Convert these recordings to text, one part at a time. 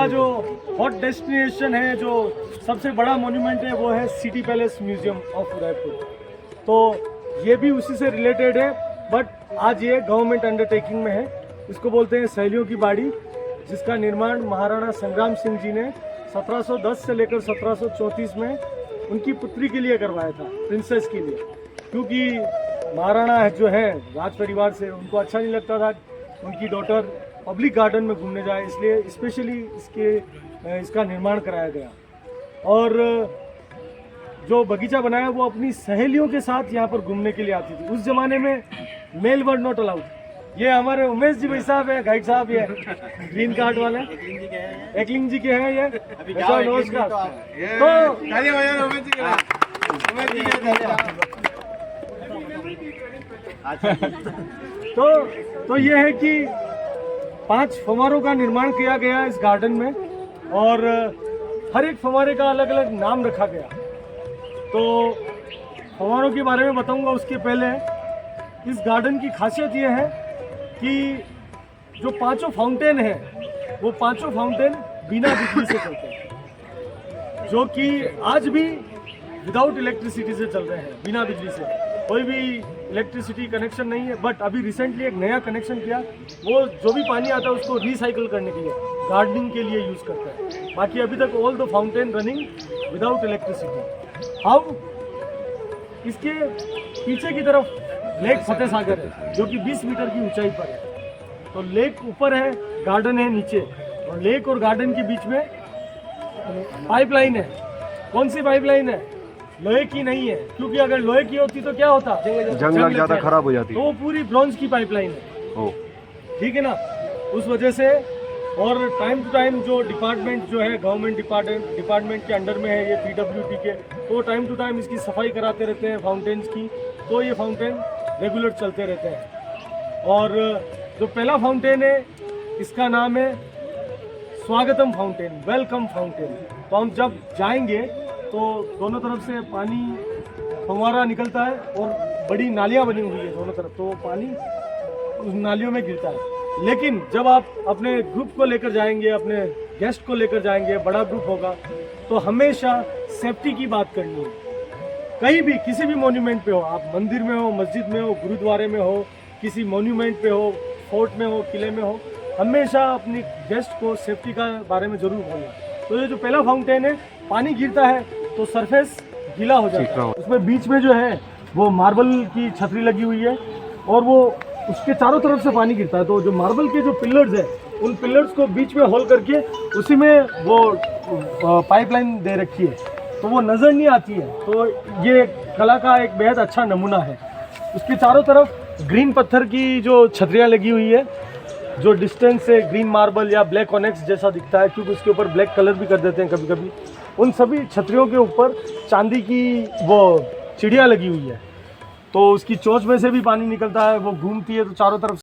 जो hot destination है, जो सबसे बड़ा मोन्यूमेंट है, वो है city palace museum of Udaipur. तो ये भी उसी से रिलेटेड है, बट आज ये गवर्नमेंट अंडरटेकिंग में है। इसको बोलते हैं सहेलियों की बाड़ी, जिसका निर्माण महाराणा संग्राम सिंह जी ने 1710 से लेकर 1734 में उनकी पुत्री के लिए करवाया था, प्रिंसेस के लिए। क्योंकि महाराणा जो है राज परिवार से, उनको अच्छा नहीं लगता था उनकी डॉटर पब्लिक गार्डन में घूमने जाए, इसलिए स्पेशली इसका निर्माण कराया गया। और जो बगीचा बनाया वो अपनी सहेलियों के साथ यहाँ पर घूमने के लिए आती थी। उस जमाने में मेल वर नॉट अलाउड। ये हमारे उमेश जी भाई साहब है, गाइड साहब, ये ग्रीन कार्ड वाले एकलिंग जी के हैं ये। नमस्कार। तो ये है कि 5 फव्वारों का निर्माण किया गया इस गार्डन में, और हर एक फव्वारे का अलग अलग नाम रखा गया। तो फव्वारों के बारे में बताऊंगा, उसके पहले इस गार्डन की खासियत ये है कि जो 5 फाउंटेन हैं, वो 5 फाउंटेन बिना बिजली से चलते हैं, जो कि आज भी विदाउट इलेक्ट्रिसिटी से चल रहे हैं, बिना बिजली से। कोई भी इलेक्ट्रिसिटी कनेक्शन नहीं है, बट अभी रिसेंटली एक नया कनेक्शन किया। वो जो भी पानी आता है उसको रिसाइकिल करने के लिए, गार्डनिंग के लिए यूज़ करता है। बाकी अभी तक all the fountain running without electricity. How, इसके पीछे की तरफ लेक फतेह सागर है, जो कि 20 मीटर की ऊंचाई पर है। तो लेक ऊपर है, गार्डन है नीचे, और लेक और गार्डन के बीच में पाइपलाइन है। कौन सी पाइपलाइन है? लोहे की नहीं है, क्योंकि अगर लोहे की होती तो क्या होता, जंगल ज्यादा खराब हो जाती। तो वो पूरी ब्रॉन्ज की पाइपलाइन है, ठीक है ना, उस वजह से। और टाइम टू टाइम जो डिपार्टमेंट जो है, गवर्नमेंट डिपार्टमेंट के अंडर में है ये, PWD के, तो टाइम टू टाइम इसकी सफाई कराते रहते हैं फाउंटेन्स की। तो ये फाउंटेन रेगुलर चलते रहते हैं। और जो पहला फाउंटेन है, इसका नाम है स्वागतम फाउंटेन, वेलकम फाउंटेन। तो हम जब जाएंगे तो दोनों तरफ से पानी फव्वारा निकलता है, और बड़ी नालियाँ बनी हुई है दोनों तरफ, तो पानी उस नालियों में गिरता है। लेकिन जब आप अपने ग्रुप को लेकर जाएंगे, अपने गेस्ट को लेकर जाएंगे, बड़ा ग्रुप होगा, तो हमेशा सेफ्टी की बात करनी है। कहीं भी किसी भी मोन्यूमेंट पे हो, आप मंदिर में हो, मस्जिद में हो, गुरुद्वारे में हो, किसी मोन्यूमेंट पे हो, फोर्ट में हो, किले में हो, हमेशा अपने गेस्ट को सेफ्टी का बारे में ज़रूर बोलना। तो ये जो पहला फाउंटेन है, पानी गिरता है तो सरफेस गीला हो जाता है। उसमें बीच में जो है वो मार्बल की छतरी लगी हुई है, और वो उसके चारों तरफ से पानी गिरता है। तो जो मार्बल के जो पिलर्स है, उन पिलर्स को बीच में होल करके उसी में वो पाइपलाइन दे रखी है, तो वो नज़र नहीं आती है। तो ये कला का एक बेहद अच्छा नमूना है। उसके चारों तरफ ग्रीन पत्थर की जो छतरियाँ लगी हुई है, जो डिस्टेंस से ग्रीन मार्बल या ब्लैक ऑनेक्स जैसा दिखता है, क्योंकि उसके ऊपर ब्लैक कलर भी कर देते हैं कभी कभी। उन सभी छतरियों के ऊपर चांदी की वो चिड़िया लगी हुई है, तो उसकी चोंच में से भी पानी निकलता है, वो घूमती है तो चारों तरफ।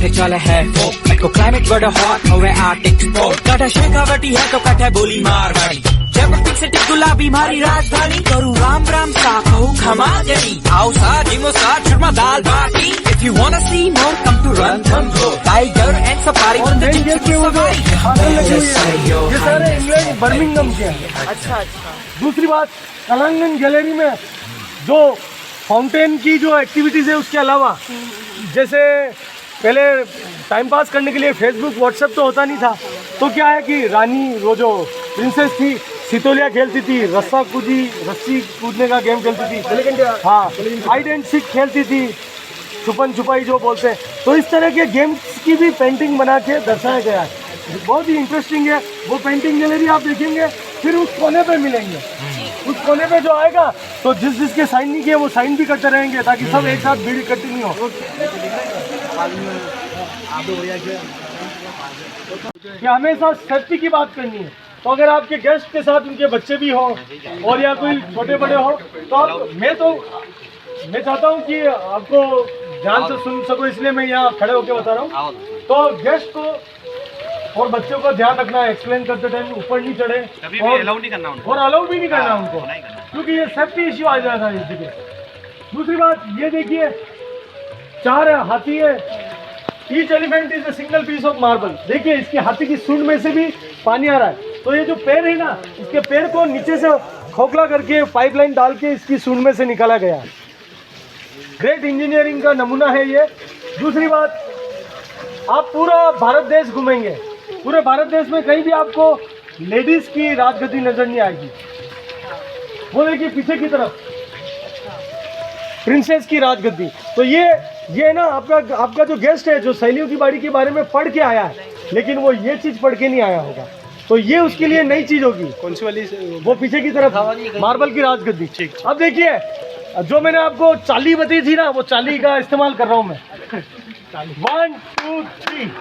चल है को क्लाइमेट बड़ा हॉट हो आर्टिक स्पोर्ट कटा शेखावटी है तो कटा बोली मारवाड़ी जयपुर सिटी गुलाबी मारी राजधानी करूँ राम राम सा कहूँ खमा जनी आओ सा जिमो सा churma dal baati if you wanna see more come to Ranthambore tiger and safari on the jeep की सफारी ये सारे इंग्लैंड बर्मिंघम के हैं। अच्छा। दूसरी बात, कलांगन गैलरी में जो फाउंटेन की जो एक्टिविटीज़ है, उसके अलावा जैसे पहले टाइम पास करने के लिए फेसबुक व्हाट्सएप तो होता नहीं था, तो क्या है कि रानी, वो जो प्रिंसेस थी, सितोलिया खेलती थी, रस्सी कूदने का गेम खेलती थी, हाँ, हाइड एंड सीक खेलती थी, छुपन छुपाई जो बोलते हैं। तो इस तरह के गेम्स की भी पेंटिंग बना के दर्शाया गया है, बहुत ही इंटरेस्टिंग है। वो पेंटिंग गैलरी आप देखेंगे, फिर उस कोने पे मिलेंगे। उस कोने पे जो आएगा तो जिसके साइन नहीं किए वो साइन भी करते रहेंगे, ताकि सब एक साथ भीड़ इकट्ठी नहीं हो। कि हमेशा सेफ्टी की बात करनी है। तो अगर आपके गेस्ट के साथ उनके बच्चे भी हों और या कोई छोटे बड़े हो, तो मैं चाहता हूँ कि आपको ध्यान से सुन सको, इसलिए मैं यहाँ खड़े होकर बता रहा हूँ। तो गेस्ट को और बच्चों को ध्यान रखना है, एक्सप्लेन करते टाइम ऊपर नहीं चढ़े, और अलाउ भी नहीं करना उनको, क्योंकि ये सेफ्टी इश्यू आ जाता है इस जगह। दूसरी बात ये देखिए, 4 हाथी है। Each elephant is a single piece of marble. देखिए इसकी हाथी की सूंड में से भी पानी आ रहा है। तो ये जो पैर है ना, इसके पैर को नीचे से खोखला करके पाइपलाइन डाल के इसकी सूंड में से निकाला गया है। ग्रेट इंजीनियरिंग का नमूना है ये। दूसरी बात, आप पूरा भारत देश घूमेंगे, पूरे भारत देश में कहीं भी आपको लेडीज की राजगद्दी नजर नहीं आएगी। वो देखिए पीछे की तरफ प्रिंसेस की राजगद्दी। तो ये ना आपका जो गेस्ट है, जो शैलियों की बाड़ी के बारे में पढ़ के आया है, लेकिन वो ये चीज पढ़ के नहीं आया होगा, तो ये उसके लिए नई चीज होगी। कौन सी वाली? वो पीछे की तरफ मार्बल की राजगद्दी। ठीक। अब देखिए, जो मैंने आपको चाली बताई थी ना, वो चाली का इस्तेमाल कर रहा हूं मैं। 1 2 3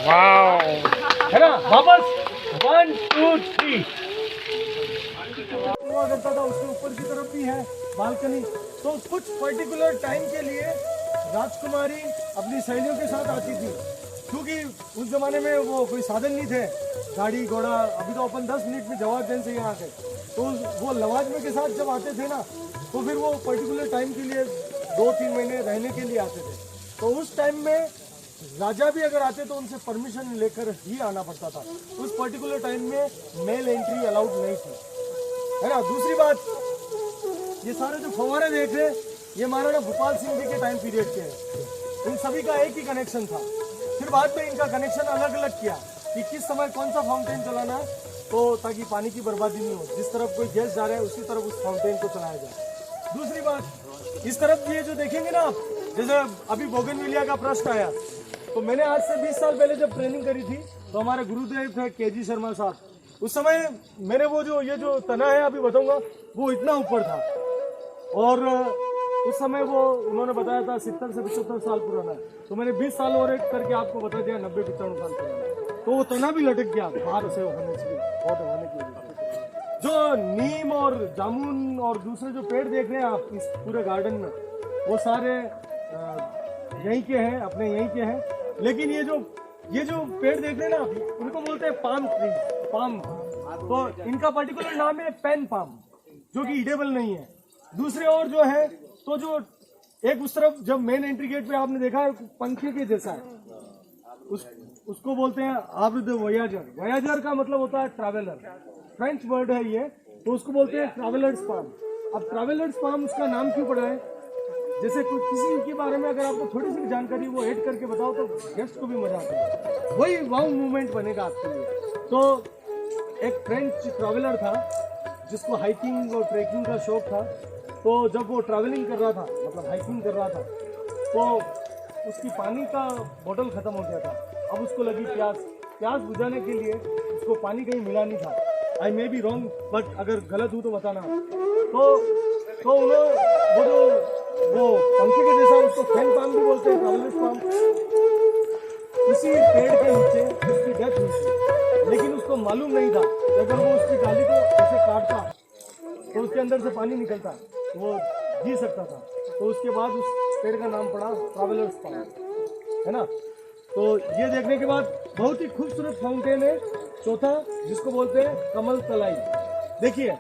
वाओ, है ना, वापस 1 2 3 हुआ करता था। उसके ऊपर की तरफ भी है बालकनी। तो कुछ पर्टिकुलर टाइम के लिए राजकुमारी अपनी सहेलियों के साथ आती थी, क्योंकि उस जमाने में वो कोई साधन नहीं थे, गाड़ी घोड़ा। अभी तो अपन 10 मिनट में जवाब देने से यहाँ आते, तो वो लवाजमे के साथ जब आते थे ना, तो फिर वो पर्टिकुलर टाइम के लिए 2-3 महीने रहने के लिए आते थे। तो उस टाइम में राजा भी अगर आते तो उनसे परमिशन लेकर ही आना पड़ता था। उस पर्टिकुलर टाइम में मेल एंट्री अलाउड नहीं थी, है ना। दूसरी बात, ये सारे जो फव्वारे देख रहे हैं, ये महाराणा भोपाल सिंह जी के टाइम पीरियड के हैं। इन सभी का एक ही कनेक्शन था। फिर बाद में इनका कनेक्शन अलग अलग किया कि किस समय कौन सा फाउंटेन चलाना है, तो ताकि पानी की बर्बादी नहीं हो। जिस तरफ कोई गैस जा रहा है उसी तरफ उस फाउंटेन को चलाया जाए। दूसरी बात, इस तरफ ये जो देखेंगे ना आप, जैसे अभी बोगनविलिया का प्रश्न आया, तो मैंने आज से 20 साल पहले जब ट्रेनिंग करी थी, तो हमारे गुरुदेव थे KG शर्मा साहब। उस समय मैंने वो ये जो तना है अभी बताऊंगा, वो इतना ऊपर था, और उस समय वो उन्होंने बताया था 70 से 75 साल पुराना है। तो मैंने 20 साल और एक करके आपको बता दिया 90-95 साल पुराना। तो वो तना भी लटक गया बाहर से होने की वजह से। जो नीम और जामुन और दूसरे जो पेड़ देख रहे हैं आप इस पूरे गार्डन में, वो सारे यहीं के हैं, अपने यहीं के हैं। लेकिन ये जो पेड़ देख रहे हैं ना आप, उनको बोलते हैं पाम ट्री, पाम। तो इनका पर्टिकुलर नाम है पेन पाम, जो कि ईडेबल नहीं है। दूसरे और जो है, तो जो एक उस तरफ जब मेन एंट्री गेट पे आपने देखा है, पंखे के जैसा है, उसको बोलते हैं आब्द वोयाजर। वोयाजर का मतलब होता है ट्रैवलर, फ्रेंच वर्ड है ये। तो उसको बोलते हैं ट्रैवलर्स पाम। अब ट्रैवलर्स पाम उसका नाम क्यों पड़ा है? जैसे किसी के बारे में अगर आपको थोड़ी सी भी जानकारी वो ऐड करके बताओ तो गेस्ट को भी मजा आता है। वही वाउ मूवमेंट बनेगा आपके लिए। तो एक फ्रेंच ट्रैवलर था जिसको हाइकिंग और ट्रैकिंग का शौक था। तो जब वो ट्रैवलिंग कर रहा था, मतलब हाइकिंग कर रहा था, तो उसकी पानी का बोतल खत्म हो गया था। अब उसको लगी प्यास बुझाने के लिए उसको पानी कहीं मिला नहीं था। आई मे बी रॉन्ग, बट अगर गलत हूँ तो बताना। तो वो पंखे के जैसा, उसको फैन पाम भी बोलते हैं, ट्रैवलर्स पाम। उसी पेड़ के नीचे उसकी डेथ हुई थी, लेकिन उसको मालूम नहीं था कि अगर वो उसकी डाली को ऐसे काटता तो उसके अंदर से पानी निकलता, वो जी सकता था। तो उसके बाद उस पेड़ का नाम पड़ा ट्रैवलर्स पाम, है ना। तो ये देखने के बाद बहुत ही खूबसूरत फाउंटेन है चौथा, जिसको बोलते हैं कमल तलाई। देखिए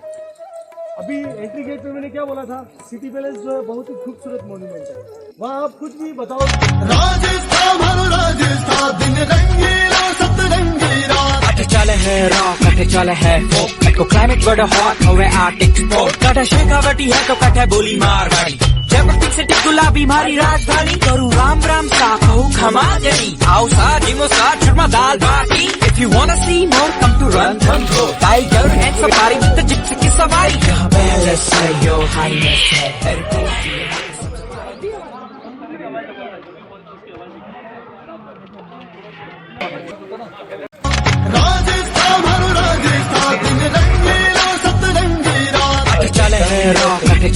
अभी एंट्री गेट पे मैंने क्या बोला था, सिटी पैलेस जो है बहुत ही खूबसूरत मॉन्यूमेंट है। वहाँ आप कुछ भी बताओ। चल है रॉक कटे चल है को क्लाइमेट बड़ा हॉट होवे आर्टिक स्पोर्ट कटा शेखावटी है तो कटा बोली मारवाड़ी जयपुर से गुलाबी मारी राजधानी करूँ राम राम सा कहूँ खमा जनी आओ सा जिमो सा churma dal baati if you wanna see more come to Ranthambore tiger and safari with the Gypsy की सवारी यहाँ बैलेंस है यो हाईनेस है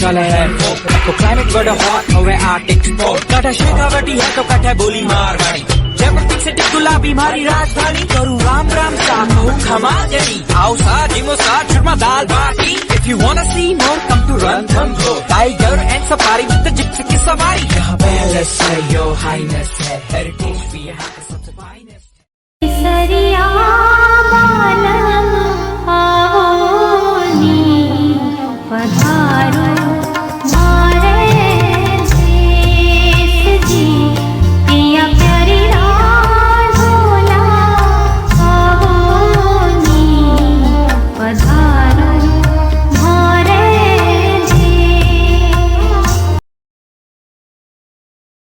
चले है को क्लाइमेट बड़ा हॉट होवे आर्टिक स्पोर्ट कटा शेखावटी है तो कटा बोली मारवाड़ी जयपुर से गुलाबी मारी राजधानी करूँ राम राम सा कहूँ खमा जनी आओ सा जिमो सा churma dal baati if you wanna see more come to Ranthambore tiger and safari with the Gypsy की सवारी यहाँ बैलेंस है यो हाईनेस है हेरिटेज भी है।